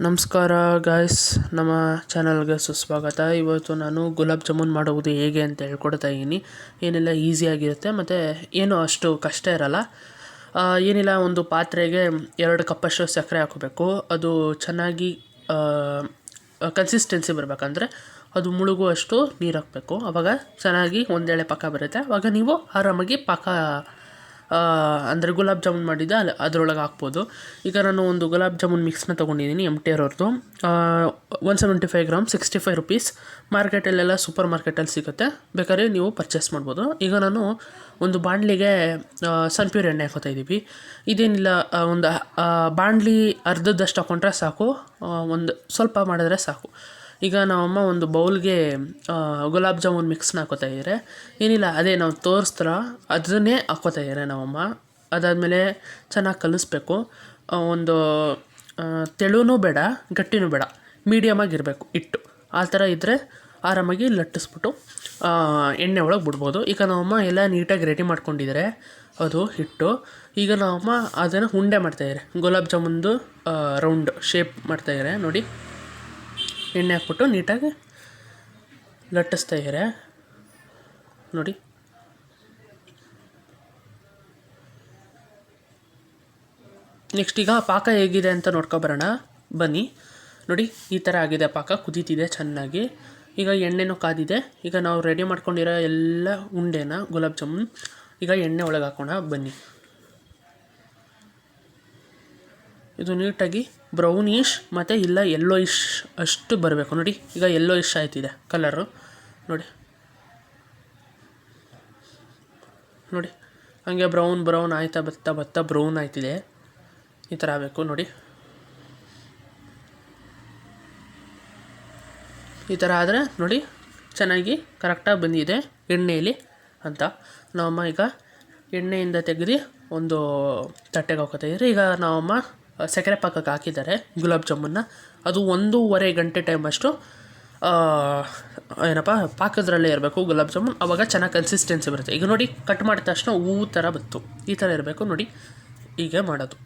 ನಮಸ್ಕಾರ ಗಾಯ್ಸ್, ನಮ್ಮ ಚಾನಲ್ಗೆ ಸುಸ್ವಾಗತ. ಇವತ್ತು ನಾನು ಗುಲಾಬ್ ಜಾಮೂನ್ ಮಾಡುವುದು ಹೇಗೆ ಅಂತ ಹೇಳ್ಕೊಡ್ತಾ ಇದ್ದೀನಿ. ಏನೆಲ್ಲ ಈಸಿಯಾಗಿರುತ್ತೆ ಮತ್ತು ಏನು ಅಷ್ಟು ಕಷ್ಟ ಇರಲ್ಲ. ಏನಿಲ್ಲ, ಒಂದು ಪಾತ್ರೆಗೆ 2 ಕಪ್ಪಷ್ಟು ಸಕ್ಕರೆ ಹಾಕೋಬೇಕು. ಅದು ಚೆನ್ನಾಗಿ ಕನ್ಸಿಸ್ಟೆನ್ಸಿ ಬರಬೇಕಂದ್ರೆ ಅದು ಮುಳುಗುವಷ್ಟು ನೀರು ಹಾಕಬೇಕು. ಆವಾಗ ಚೆನ್ನಾಗಿ ಒಂದೇಳೆ ಪಾಕ ಬರುತ್ತೆ. ಆವಾಗ ನೀವು ಆರಾಮಾಗಿ ಪಾಕ ಅಂದರೆ ಗುಲಾಬ್ ಜಾಮೂನ್ ಮಾಡಿದ್ದೆ ಅದರೊಳಗೆ ಹಾಕ್ಬೋದು. ಈಗ ನಾನು ಒಂದು ಗುಲಾಬ್ ಜಾಮೂನ್ ಮಿಕ್ಸ್ನ ತೊಗೊಂಡಿದ್ದೀನಿ, MTR ಅವ್ರದ್ದು. 175 ಗ್ರಾಮ್, 65 ರುಪೀಸ್. ಮಾರ್ಕೆಟಲ್ಲೆಲ್ಲ ಸೂಪರ್ ಮಾರ್ಕೆಟಲ್ಲಿ ಸಿಗುತ್ತೆ, ಬೇಕಾದ್ರೆ ನೀವು ಪರ್ಚೇಸ್ ಮಾಡ್ಬೋದು. ಈಗ ನಾನು ಒಂದು ಬಾಣಲಿಗೆ ಸನ್ಪ್ಯೂರ್ ಎಣ್ಣೆ ಹಾಕೋತಾ ಇದ್ದೀವಿ. ಇದೇನಿಲ್ಲ, ಒಂದು ಬಾಣಲಿ ಅರ್ಧದಷ್ಟು ಹಾಕೊಂಡ್ರೆ ಸಾಕು, ಒಂದು ಸ್ವಲ್ಪ ಮಾಡಿದ್ರೆ ಸಾಕು. ಈಗ ನಮ್ಮಮ್ಮ ಒಂದು ಬೌಲ್ಗೆ ಗುಲಾಬ್ ಜಾಮೂನ್ ಮಿಕ್ಸ್ನ ಹಾಕೋತಾ ಇದ್ದಾರೆ. ಏನಿಲ್ಲ, ಅದೇ ನಾವು ತೋರಿಸ್ತಾರ ಅದನ್ನೇ ಹಾಕೋತಾ ಇದ್ದಾರೆ ನಮ್ಮಮ್ಮ. ಅದಾದಮೇಲೆ ಚೆನ್ನಾಗಿ ಕಲಿಸ್ಬೇಕು. ಒಂದು ತೆಳುನೂ ಬೇಡ, ಗಟ್ಟಿನೂ ಬೇಡ, ಮೀಡಿಯಮಾಗಿರಬೇಕು ಹಿಟ್ಟು. ಆ ಥರ ಇದ್ದರೆ ಆರಾಮಾಗಿ ಲಟ್ಟಿಸ್ಬಿಟ್ಟು ಎಣ್ಣೆ ಒಳಗೆ ಬಿಡ್ಬೋದು. ಈಗ ನಮ್ಮಮ್ಮ ಎಲ್ಲ ನೀಟಾಗಿ ರೆಡಿ ಮಾಡ್ಕೊಂಡಿದ್ದಾರೆ ಅದು ಹಿಟ್ಟು. ಈಗ ನಮ್ಮಮ್ಮ ಅದನ್ನು ಉಂಡೆ ಮಾಡ್ತಾಯಿದ್ದಾರೆ, ಗುಲಾಬ್ ಜಾಮೂನ್ದು ರೌಂಡ್ ಶೇಪ್ ಮಾಡ್ತಾಯಿದ್ದಾರೆ ನೋಡಿ. ಎಣ್ಣೆ ಹಾಕ್ಬಿಟ್ಟು ನೀಟಾಗಿ ಲಟ್ಟಿಸ್ತಾ ಇದ್ದಾರೆ ನೋಡಿ. ನೆಕ್ಸ್ಟ್ ಈಗ ಪಾಕ ಹೇಗಿದೆ ಅಂತ ನೋಡ್ಕೊಬರೋಣ ಬನ್ನಿ. ನೋಡಿ, ಈ ಥರ ಆಗಿದೆ ಪಾಕ, ಕುದೀತಿದೆ ಚೆನ್ನಾಗಿ. ಈಗ ಎಣ್ಣೆನೂ ಕಾದಿದೆ. ಈಗ ನಾವು ರೆಡಿ ಮಾಡ್ಕೊಂಡಿರೋ ಎಲ್ಲ ಉಂಡೆನ ಗುಲಾಬ್ ಜಾಮೂನ್ ಈಗ ಎಣ್ಣೆ ಒಳಗೆ ಹಾಕೋಣ ಬನ್ನಿ. ಇದು ನೀಟಾಗಿ ಬ್ರೌನಿಶ್ ಮತ್ತು ಇಲ್ಲ ಯೆಲ್ಲೋಯಿಶ್ ಅಷ್ಟು ಬರಬೇಕು ನೋಡಿ. ಈಗ ಯೆಲ್ಲೋಯಿಶ್ ಆಯ್ತಿದೆ ಕಲರು ನೋಡಿ. ನೋಡಿ ಹಾಗೆ ಬ್ರೌನ್ ಆಯ್ತಾ ಬರ್ತಾ ಬ್ರೌನ್ ಆಯ್ತಿದೆ. ಈ ಥರ ಆಗಬೇಕು ನೋಡಿ. ಈ ಥರ ಆದರೆ ನೋಡಿ ಚೆನ್ನಾಗಿ ಕರೆಕ್ಟಾಗಿ ಬಂದಿದೆ ಎಣ್ಣೆಯಲ್ಲಿ ಅಂತ. ನಮ್ಮಮ್ಮ ಈಗ ಎಣ್ಣೆಯಿಂದ ತೆಗೆದು ಒಂದು ತಟ್ಟೆಗೆ ಹಾಕೋತಾ ಇದ್ದಾರೆ. ಈಗ ನಮ್ಮಮ್ಮ ಸಕ್ಕರೆ ಪಾಕಕ್ಕೆ ಹಾಕಿದ್ದಾರೆ ಗುಲಾಬ್ ಜಾಮೂನ್ನ. ಅದು 1.5 ಗಂಟೆ ಟೈಮಷ್ಟು ಏನಪ್ಪ ಪಾಕದ್ರಲ್ಲೇ ಇರಬೇಕು ಗುಲಾಬ್ ಜಾಮೂನ್. ಆವಾಗ ಚೆನ್ನಾಗಿ ಕನ್ಸಿಸ್ಟೆನ್ಸಿ ಬರುತ್ತೆ. ಈಗ ನೋಡಿ, ಕಟ್ ಮಾಡಿದ ತಕ್ಷಣ ಹೂ ಥರ ಬಂತು. ಈ ಥರ ಇರಬೇಕು ನೋಡಿ. ಹೀಗೆ ಮಾಡೋದು.